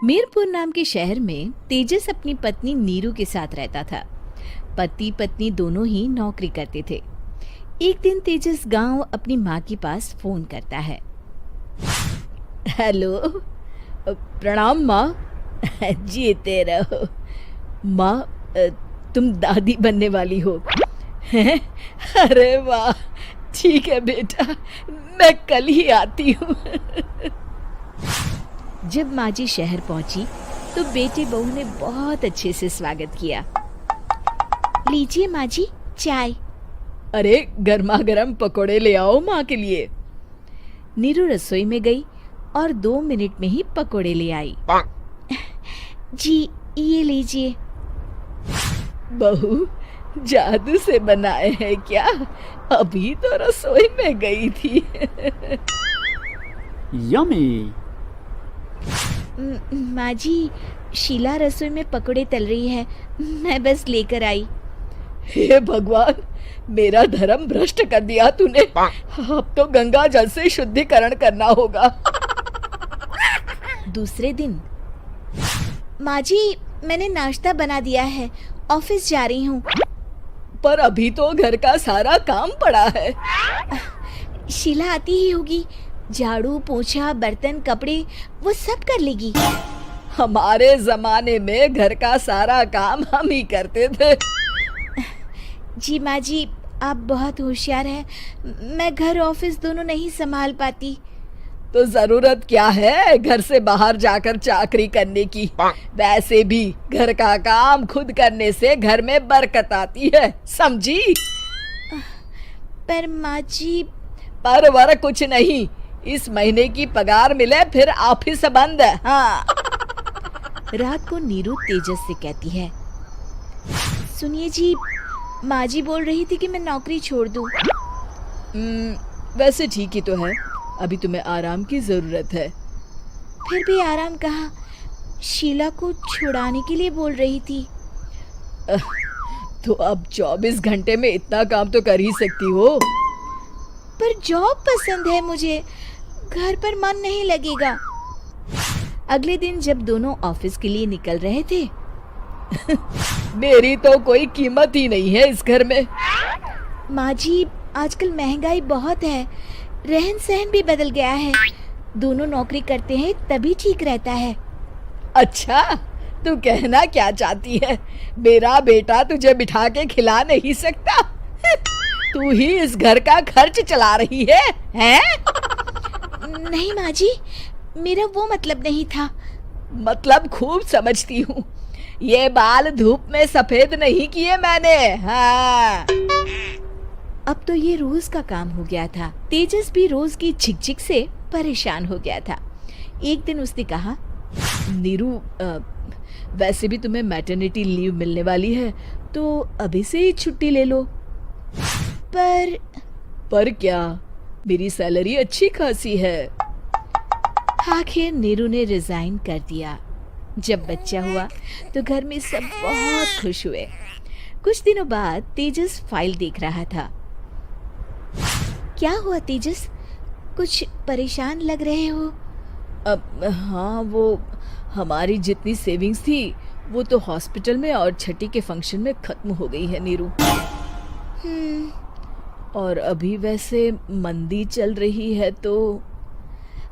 मीरपुर नाम के शहर में तेजस अपनी पत्नी नीरू के साथ रहता था। पति पत्नी दोनों ही नौकरी करते थे। एक दिन तेजस गांव अपनी माँ के पास फोन करता है। हेलो, प्रणाम माँ। जीते रहो माँ, तुम दादी बनने वाली हो हैं? अरे वाह, ठीक है बेटा, मैं कल ही आती हूँ। जब माँ जी शहर पहुंची तो बेटे बहू ने बहुत अच्छे से स्वागत किया। लीजिए माँ जी, चाय। अरे गर्मा गर्म पकोड़े ले आओ माँ के लिए। नीरू रसोई में गई और 2 मिनट में ही पकोड़े ले आई। जी ये लीजिए। बहू, जादू से बनाए हैं क्या? अभी तो रसोई में गई थी। यम्मी। माँ जी, शीला रसोई में पकोड़े तल रही है, मैं बस लेकर आई। हे भगवान, मेरा धर्म भ्रष्ट कर दिया तूने। अब तो गंगा जल से शुद्धिकरण करना होगा। दूसरे दिन, माँ जी मैंने नाश्ता बना दिया है, ऑफिस जा रही हूँ। पर अभी तो घर का सारा काम पड़ा है। शीला आती ही होगी, झाड़ू पोछा बर्तन कपड़े वो सब कर लेगी। हमारे जमाने में घर का सारा काम हम ही करते थे। जी माँ जी, आप बहुत होशियार हैं, मैं घर ऑफिस दोनों नहीं संभाल पाती। तो जरूरत क्या है घर से बाहर जाकर चाकरी करने की? वैसे भी घर का काम खुद करने से घर में बरकत आती है, समझी? पर माँ जी। पर वर कुछ नहीं, इस महीने की पगार मिले फिर ऑफिस बंद। हाँ। रात को नीरू तेजस से कहती है, सुनिए जी, माँ जी बोल रही थी कि मैं नौकरी छोड़ दूं। वैसे ठीक ही तो है, अभी तुम्हें आराम की जरूरत है। फिर भी आराम कहाँ, शीला को छुड़ाने के लिए बोल रही थी। तो अब 24 घंटे में इतना काम तो कर ही सकती हो। पर जॉब पसंद है मुझे, घर पर मन नहीं लगेगा। अगले दिन जब दोनों ऑफिस के लिए निकल रहे थे, मेरी तो कोई कीमत ही नहीं है इस घर में। माँ जी, आजकल महंगाई बहुत है, रहन सहन भी बदल गया है, दोनों नौकरी करते हैं तभी ठीक रहता है। अच्छा, तू कहना क्या चाहती है? मेरा बेटा तुझे बिठा के खिला नहीं सकता? तू ही इस घर का खर्च चला रही है, हैं? नहीं माँ जी, मेरा वो मतलब नहीं था। मतलब खूब समझती हूँ, ये बाल धूप में सफेद नहीं किए मैंने। हाँ। अब तो ये रोज का काम हो गया था। तेजस भी रोज की झिकझिक से परेशान हो गया था। एक दिन उसने कहा, नीरू, वैसे भी तुम्हें मैटरनिटी लीव मिलने वाली है, तो अभी से ही छुट्टी ले लो। पर क्या, मेरी सैलरी अच्छी खासी है। आखिर नीरू ने रिजाइन कर दिया। जब बच्चा हुआ तो घर में सब बहुत खुश हुए। कुछ दिनों बाद तेजस फाइल देख रहा था। क्या हुआ तेजस, कुछ परेशान लग रहे हो? हाँ, वो हमारी जितनी सेविंग्स थी वो तो हॉस्पिटल में और छठी के फंक्शन में खत्म हो गई है नीरू। और अभी वैसे मंदी चल रही है तो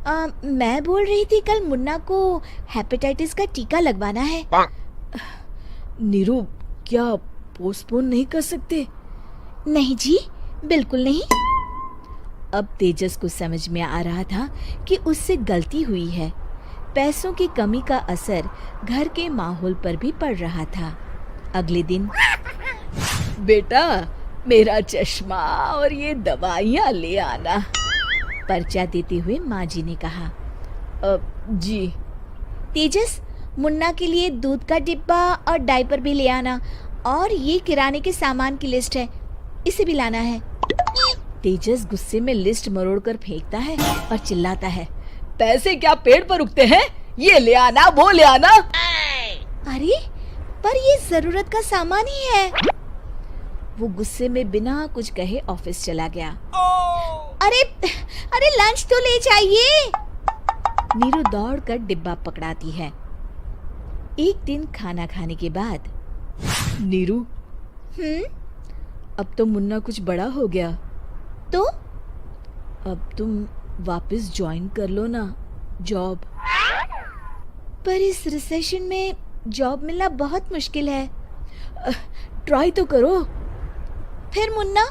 मैं बोल रही थी कल मुन्ना को हेपेटाइटिस का टीका लगवाना है। नीरू, क्या पोस्टपोन नहीं कर सकते? नहीं जी, बिल्कुल नहीं। अब तेजस को समझ में आ रहा था कि उससे गलती हुई है। पैसों की कमी का असर घर के माहौल पर भी पड़ रहा था। अगले दिन, बेटा मेरा चश्मा और ये दवाइयाँ ले आना, पर्चा देते हुए माँ जी ने कहा। जी। तेजस, मुन्ना के लिए दूध का डिब्बा और डायपर भी ले आना, और ये किराने के सामान की लिस्ट है, इसे भी लाना है। तेजस गुस्से में लिस्ट मरोड़कर फेंकता है और चिल्लाता है, पैसे क्या पेड़ पर उगते हैं? ये ले आना, वो ले आना। अरे पर ये जरूरत का सामान ही है। वो गुस्से में बिना कुछ कहे ऑफिस चला गया। अरे लंच तो ले जाइए। नीरू दौड़कर डिब्बा पकड़ाती है। एक दिन खाना खाने के बाद, नीरू, अब तो मुन्ना कुछ बड़ा हो गया, तो अब तुम वापस ज्वाइन कर लो ना जॉब। पर इस रिसेशन में जॉब मिलना बहुत मुश्किल है। ट्राई तो करो। फिर मुन्ना?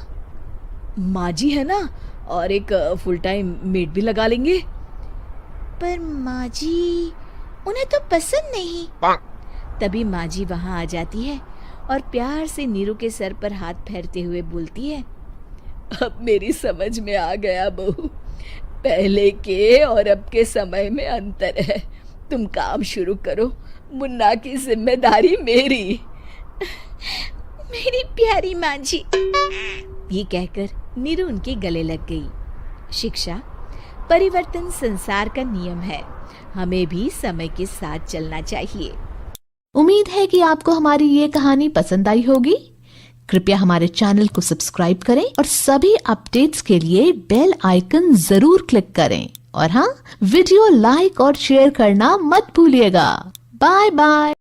माँ जी है ना, और एक फुल टाइम मेड भी लगा लेंगे। पर माँ जी, उन्हें तो पसंद नहीं। तभी माँ जी वहाँ आ जाती है और प्यार से नीरू के सर पर हाथ फेरते हुए बोलती है, अब मेरी समझ में आ गया बहू, पहले के और अब के समय में अंतर है। तुम काम शुरू करो, मुन्ना की जिम्मेदारी मेरी। मेरी प्यारी माँ जी। ये कहकर नीरू उनके गले लग गई। शिक्षा, परिवर्तन संसार का नियम है, हमें भी समय के साथ चलना चाहिए। उम्मीद है कि आपको हमारी ये कहानी पसंद आई होगी। कृपया हमारे चैनल को सब्सक्राइब करें और सभी अपडेट्स के लिए बेल आइकन जरूर क्लिक करें। और हाँ, वीडियो लाइक और शेयर करना मत भूलिएगा। Bye bye.